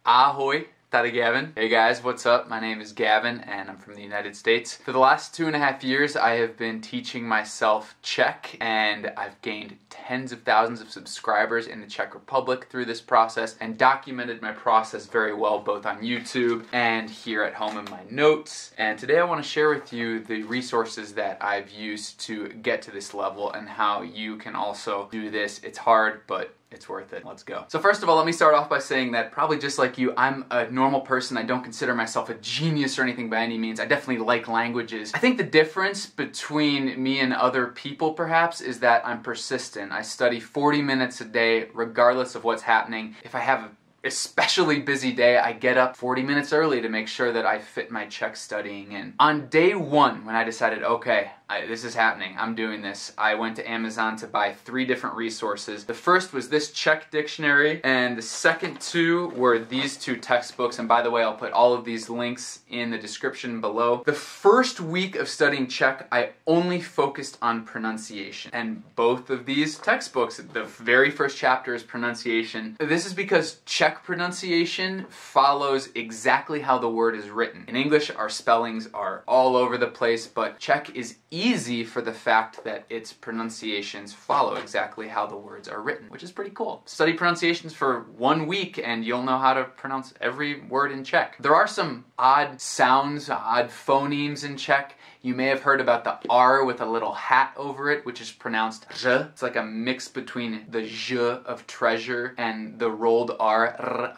Ahoj, tady Gavin. Hey guys, what's up? My name is Gavin and I'm from the United States. For the last 2.5 years, I have been teaching myself Czech, and I've gained tens of thousands of subscribers in the Czech Republic through this process and documented my process very well both on YouTube and here at home in my notes. And today I want to share with you the resources that I've used to get to this level and how you can also do this. It's hard, but it's worth it. Let's go. So first of all, let me start off by saying that probably just like you, I'm a normal person. I don't consider myself a genius or anything by any means. I definitely like languages. I think the difference between me and other people perhaps is that I'm persistent. I study 40 minutes a day regardless of what's happening. If I have a especially busy day, I get up 40 minutes early to make sure that I fit my Czech studying in. On day one, when I decided, okay, this is happening, I'm doing this, I went to Amazon to buy 3 different resources. The first was this Czech dictionary, and the second 2 were these 2 textbooks, and by the way, I'll put all of these links in the description below. The first week of studying Czech, I only focused on pronunciation, and both of these textbooks, the very first chapter is pronunciation. This is because Czech pronunciation follows exactly how the word is written. In English, our spellings are all over the place, but Czech is easy for the fact that its pronunciations follow exactly how the words are written, which is pretty cool. Study pronunciations for 1 week and you'll know how to pronounce every word in Czech. There are some odd sounds, odd phonemes in Czech. You may have heard about the R with a little hat over it, which is pronounced R. It's like a mix between the J of treasure and the rolled R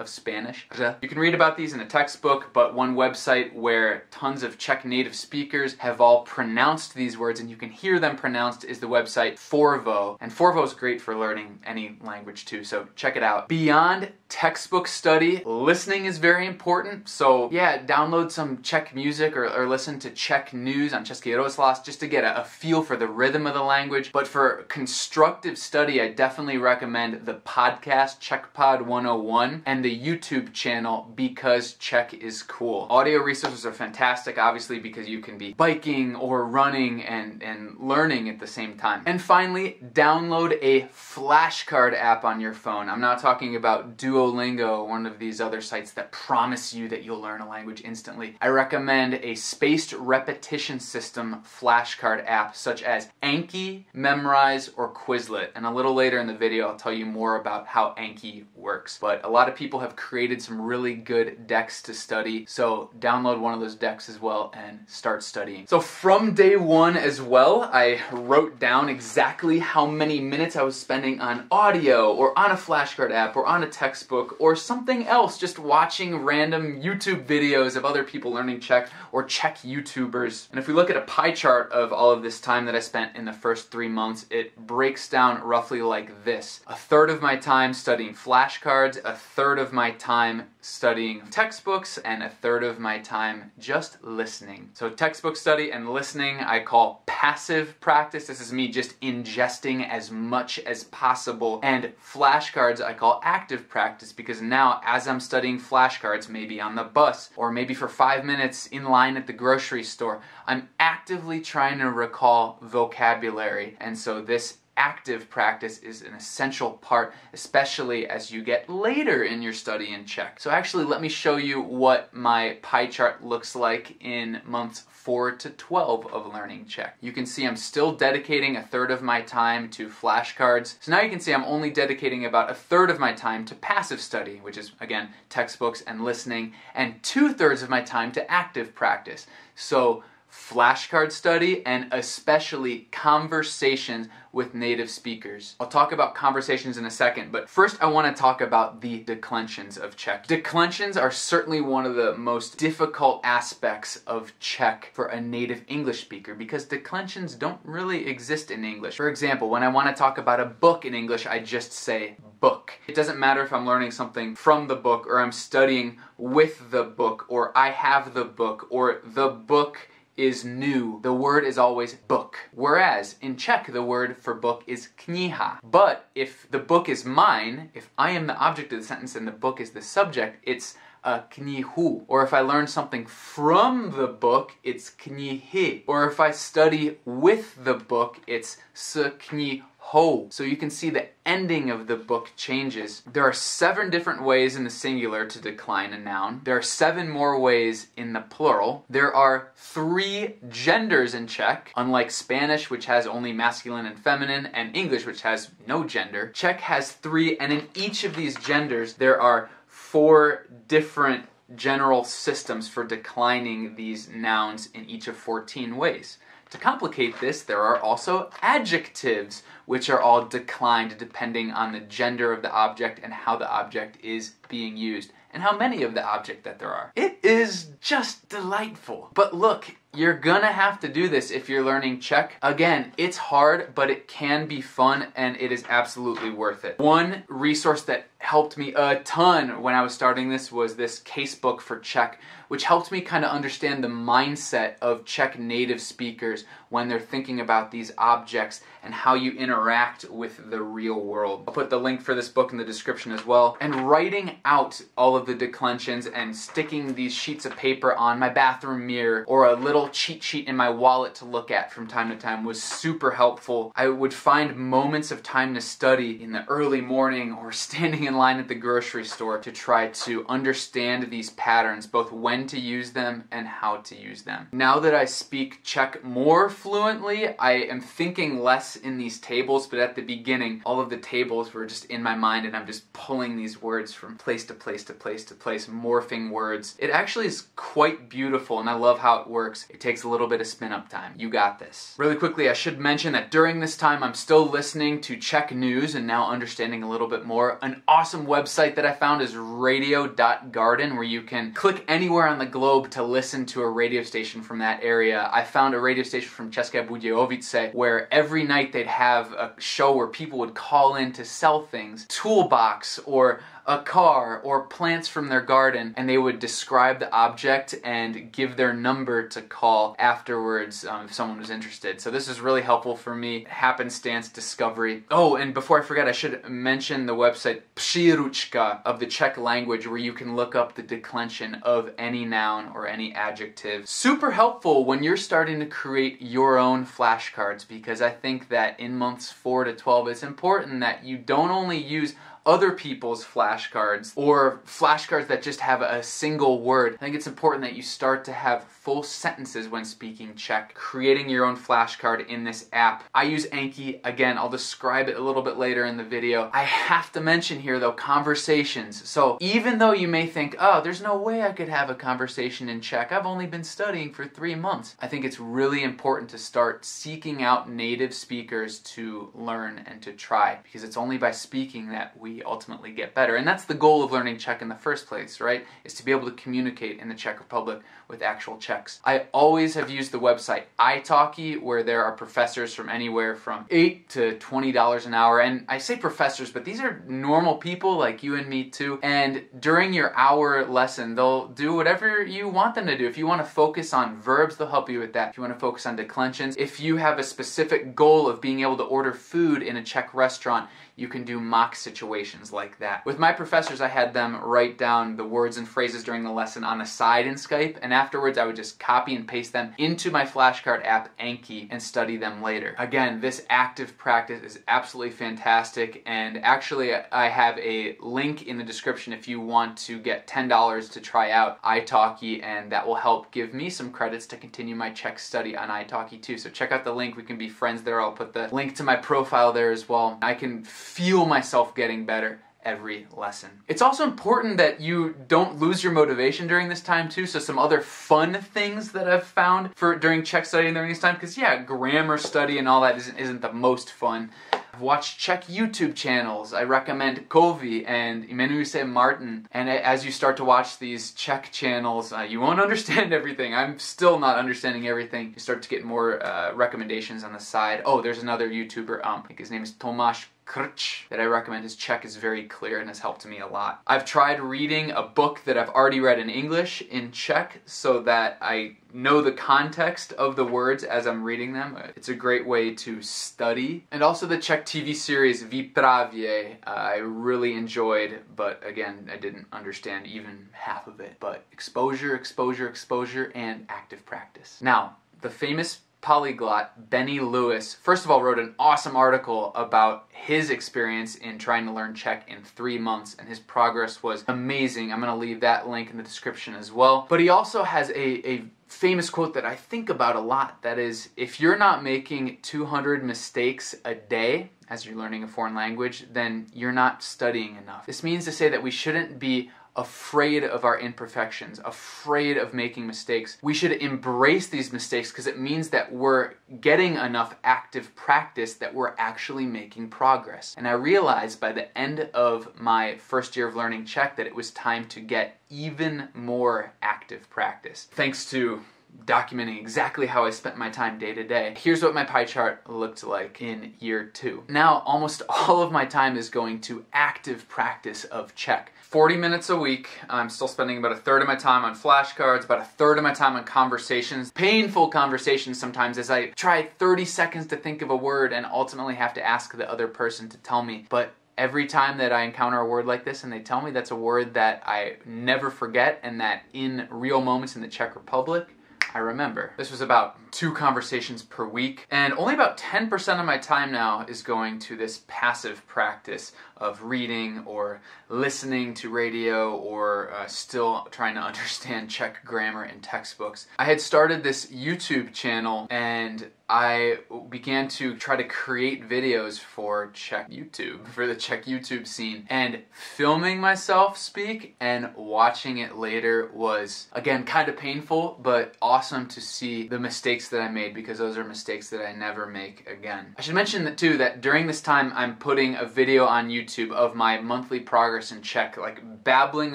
of Spanish. R. You can read about these in a textbook, but one website where tons of Czech native speakers have all pronounced these words and you can hear them pronounced is the website Forvo. And Forvo is great for learning any language too, so check it out. Beyond textbook study, listening is very important. So yeah, download some Czech music or listen to Czech news on Česky just to get a feel for the rhythm of the language. But for constructive study, I definitely recommend the podcast CzechPod 101 and the YouTube channel Because Czech is Cool. Audio resources are fantastic, obviously, because you can be biking or running and learning at the same time. And finally, download a flashcard app on your phone. I'm not talking about Duolingo, one of these other sites that promise you that you'll learn a language instantly. I recommend a spaced repetition system flashcard app such as Anki, Memrise, or Quizlet. And a little later in the video I'll tell you more about how Anki works. But a lot of people have created some really good decks to study, so download one of those decks as well and start studying. So from day one as well, I wrote down exactly how many minutes I was spending on audio or on a flashcard app or on a textbook or something else, just watching random YouTube videos of other people learning Czech or Czech YouTubers. And if we look at a pie chart of all of this time that I spent in the first 3 months, it breaks down roughly like this. 1/3 of my time studying flashcards, 1/3 of my time studying textbooks, and 1/3 of my time just listening. So textbook study and listening I call passive practice. This is me just ingesting as much as possible. And flashcards I call active practice, because now as I'm studying flashcards, maybe on the bus or maybe for 5 minutes in line at the grocery store, I'm actively trying to recall vocabulary. And so this active practice is an essential part, especially as you get later in your study in Czech. So actually, let me show you what my pie chart looks like in months 4 to 12 of learning Czech. You can see I'm still dedicating 1/3 of my time to flashcards. So now you can see I'm only dedicating about 1/3 of my time to passive study, which is, again, textbooks and listening, and 2/3 of my time to active practice. So flashcard study and especially conversations with native speakers. I'll talk about conversations in a second, but first I want to talk about the declensions of Czech. Declensions are certainly one of the most difficult aspects of Czech for a native English speaker because declensions don't really exist in English. For example, when I want to talk about a book in English, I just say book. It doesn't matter if I'm learning something from the book or I'm studying with the book or I have the book or the book is new. The word is always book. Whereas in Czech, the word for book is kniha. But if the book is mine, if I am the object of the sentence and the book is the subject, it's a knihu. Or if I learn something from the book, it's knihy. Or if I study with the book, it's s knihu. ho. So you can see the ending of the book changes. There are 7 different ways in the singular to decline a noun. There are 7 more ways in the plural. There are 3 genders in Czech, unlike Spanish, which has only masculine and feminine, and English, which has no gender. Czech has 3, and in each of these genders, there are 4 different general systems for declining these nouns in each of 14 ways. To complicate this, there are also adjectives, which are all declined depending on the gender of the object and how the object is being used, and how many of the object that there are. It is just delightful. But look, you're gonna have to do this if you're learning Czech. Again, it's hard, but it can be fun, and it is absolutely worth it. One resource that helped me a ton when I was starting this was this casebook for Czech, which helped me kind of understand the mindset of Czech native speakers when they're thinking about these objects and how you interact with the real world. I'll put the link for this book in the description as well. And writing out all of the declensions and sticking these sheets of paper on my bathroom mirror or a little cheat sheet in my wallet to look at from time to time was super helpful. I would find moments of time to study in the early morning or standing in line at the grocery store to try to understand these patterns, both when to use them and how to use them. Now that I speak Czech more fluently, I am thinking less in these tables, but at the beginning, all of the tables were just in my mind and I'm just pulling these words from place to place to place to place, morphing words. It actually is quite beautiful and I love how it works. It takes a little bit of spin up time. You got this. Really quickly, I should mention that during this time, I'm still listening to Czech news and now understanding a little bit more. An awesome website that I found is radio.garden, where you can click anywhere on the globe to listen to a radio station from that area. I found a radio station from České Budějovice where every night they'd have a show where people would call in to sell things, toolbox or a car or plants from their garden, and they would describe the object and give their number to call afterwards if someone was interested. So this is really helpful for me. Happenstance discovery. Oh, and before I forget, I should mention the website Příručka of the Czech language, where you can look up the declension of any noun or any adjective. Super helpful when you're starting to create your own flashcards, because I think that in months 4 to 12, it's important that you don't only use other people's flashcards or flashcards that just have a single word. I think it's important that you start to have full sentences when speaking Czech, creating your own flashcard in this app. I use Anki. Again, I'll describe it a little bit later in the video. I have to mention here though, conversations. So even though you may think, oh, there's no way I could have a conversation in Czech, I've only been studying for 3 months. I think it's really important to start seeking out native speakers to learn and to try, because it's only by speaking that we ultimately get better. And that's the goal of learning Czech in the first place, right? Is to be able to communicate in the Czech Republic with actual Czechs. I always have used the website italki, where there are professors from anywhere from $8 to $20 an hour. And I say professors, but these are normal people like you and me too. And during your hour lesson, they'll do whatever you want them to do. If you want to focus on verbs, they'll help you with that. If you want to focus on declensions, if you have a specific goal of being able to order food in a Czech restaurant, you can do mock situations like that. With my professors, I had them write down the words and phrases during the lesson on the side in Skype, and afterwards I would just copy and paste them into my flashcard app, Anki, and study them later. Again, this active practice is absolutely fantastic, and actually I have a link in the description if you want to get $10 to try out italki, and that will help give me some credits to continue my Czech study on italki too. So check out the link. We can be friends there. I'll put the link to my profile there as well. I can feel myself getting better every lesson. It's also important that you don't lose your motivation during this time too. So some other fun things that I've found for during Czech studying during this time, because yeah, grammar study and all that isn't the most fun. I've watched Czech YouTube channels. I recommend Celkový and Jmenuji se Martin. And as you start to watch these Czech channels, you won't understand everything. I'm still not understanding everything. You start to get more recommendations on the side. Oh, there's another YouTuber, I think his name is Tomáš Krč, that I recommend. His Czech is very clear and has helped me a lot. I've tried reading a book that I've already read in English in Czech so that I know the context of the words as I'm reading them. It's a great way to study. And also the Czech TV series Vyprávěj, I really enjoyed, but again, I didn't understand even half of it. But exposure, exposure, exposure, and active practice. Now, the famous polyglot Benny Lewis, first of all, wrote an awesome article about his experience in trying to learn Czech in 3 months, and his progress was amazing. I'm going to leave that link in the description as well. But he also has a famous quote that I think about a lot. That is, if you're not making 200 mistakes a day as you're learning a foreign language, then you're not studying enough. This means to say that we shouldn't be afraid of our imperfections, afraid of making mistakes. We should embrace these mistakes because it means that we're getting enough active practice that we're actually making progress. And I realized by the end of my first year of learning Czech that it was time to get even more active practice. Thanks to documenting exactly how I spent my time day to day. Here's what my pie chart looked like in year 2. Now, almost all of my time is going to active practice of Czech. 40 minutes a week. I'm still spending about a third of my time on flashcards, about a third of my time on conversations. Painful conversations sometimes as I try 30 seconds to think of a word and ultimately have to ask the other person to tell me. But every time that I encounter a word like this and they tell me, that's a word that I never forget and that in real moments in the Czech Republic, I remember. This was about 2 conversations per week, and only about 10% of my time now is going to this passive practice of reading or listening to radio or still trying to understand Czech grammar in textbooks. I had started this YouTube channel and I began to try to create videos for Czech YouTube, for the Czech YouTube scene, and filming myself speak and watching it later was, again, kind of painful, but awesome to see the mistakes that I made, because those are mistakes that I never make again. I should mention that too, that during this time I'm putting a video on YouTube of my monthly progress in Czech, like babbling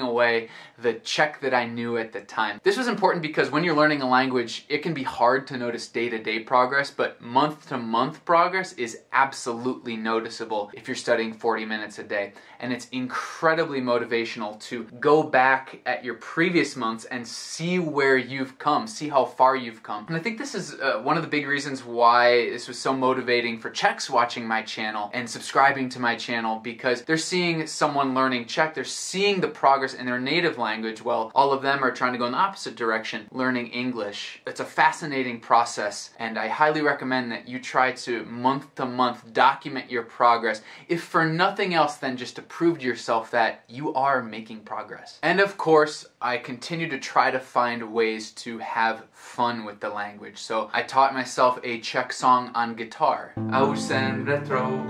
away the Czech that I knew at the time. This was important because when you're learning a language, it can be hard to notice day-to-day progress, but month-to-month progress is absolutely noticeable if you're studying 40 minutes a day. And it's incredibly motivational to go back at your previous months and see where you've come, see how far you've come. And I think this is one of the big reasons why this was so motivating for Czechs watching my channel and subscribing to my channel, because they're seeing someone learning Czech, they're seeing the progress in their native language while all of them are trying to go in the opposite direction, learning English. It's a fascinating process, and I highly recommend that you try to month to month document your progress, if for nothing else than just to prove to yourself that you are making progress. And of course, I continue to try to find ways to have fun with the language. So I taught myself a Czech song on guitar. A už jsem retro,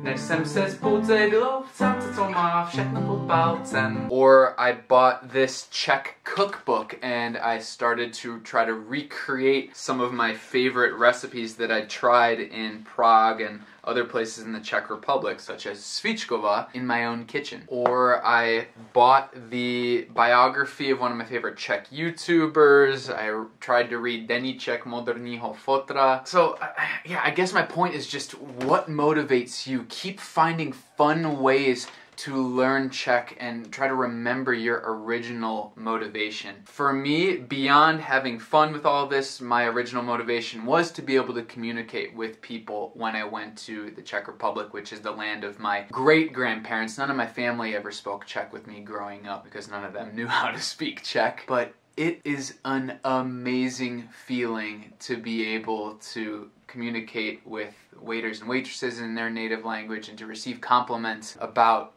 než jsem se zbudil v samce, co má všechno pod palcem. Or I bought this Czech cookbook and I started to try to recreate some of my favorite recipes that I tried in Prague and other places in the Czech Republic, such as Svíčková, in my own kitchen. Or I bought the biography of one of my favorite Czech YouTubers. I tried to read Deníček moderního fotra. So, yeah, I guess my point is just what motivates you. Keep finding fun ways to learn Czech and try to remember your original motivation. For me, beyond having fun with all this, my original motivation was to be able to communicate with people when I went to the Czech Republic, which is the land of my great-grandparents. None of my family ever spoke Czech with me growing up because none of them knew how to speak Czech, but it is an amazing feeling to be able to communicate with waiters and waitresses in their native language and to receive compliments about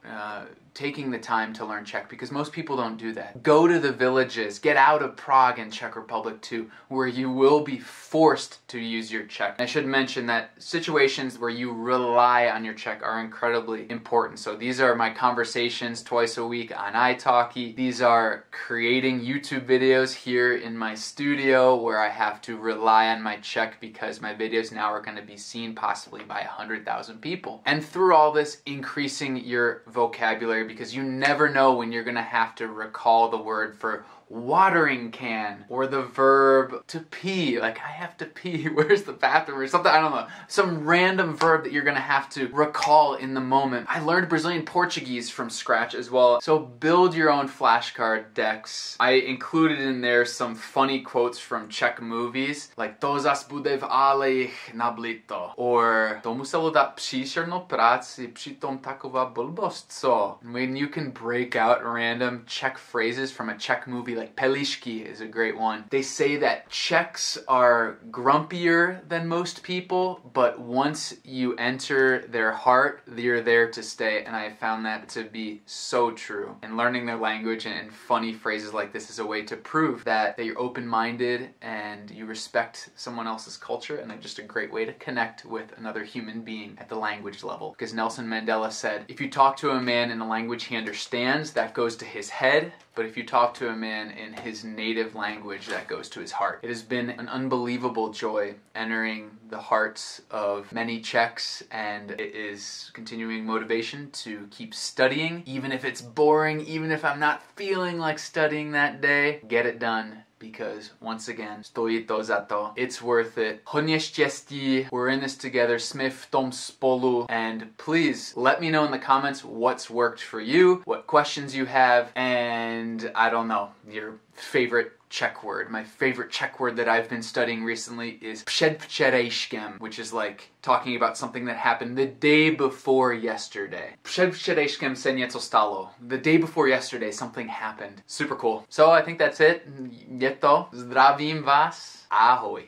taking the time to learn Czech, because most people don't do that. Go to the villages, get out of Prague and Czech Republic too, where you will be forced to use your Czech. And I should mention that situations where you rely on your Czech are incredibly important. So these are my conversations twice a week on italki. These are creating YouTube videos here in my studio where I have to rely on my Czech because my videos now are going to be seen possibly by 100,000 people. And through all this, increasing your vocabulary, because you never know when you're going to have to recall the word for watering can, or the verb to pee, like I have to pee, where's the bathroom, or something, I don't know, some random verb that you're gonna have to recall in the moment. I learned Brazilian Portuguese from scratch as well, so build your own flashcard decks. I included in there some funny quotes from Czech movies, like to zas bude v Alejch, bych nablito. Or to muselo dát příšernou práci, přitom taková blbost, co? When you can break out random Czech phrases from a Czech movie, like Pelíšky is a great one. They say that Czechs are grumpier than most people, but once you enter their heart, you're there to stay. And I found that to be so true. And learning their language and funny phrases like this is a way to prove that you're open-minded and you respect someone else's culture, and they're just a great way to connect with another human being at the language level. Because Nelson Mandela said, if you talk to a man in a language he understands, that goes to his head. But if you talk to a man in his native language, that goes to his heart. It has been an unbelievable joy entering the hearts of many Czechs, and it is continuing motivation to keep studying, even if it's boring, even if I'm not feeling like studying that day. Get it done. Because, once again, stojí to za to. It's worth it. Hodně štěstí. We're in this together. Jsme v tom spolu. And please, let me know in the comments what's worked for you, what questions you have, and I don't know, your favorite Czech word. My favorite Czech word that I've been studying recently is předvčerejškem, which is like talking about something that happened the day before yesterday. Předvčerejškem se něco stalo. The day before yesterday, something happened. Super cool. So I think that's it. Je to. Zdravím vás. Ahoj.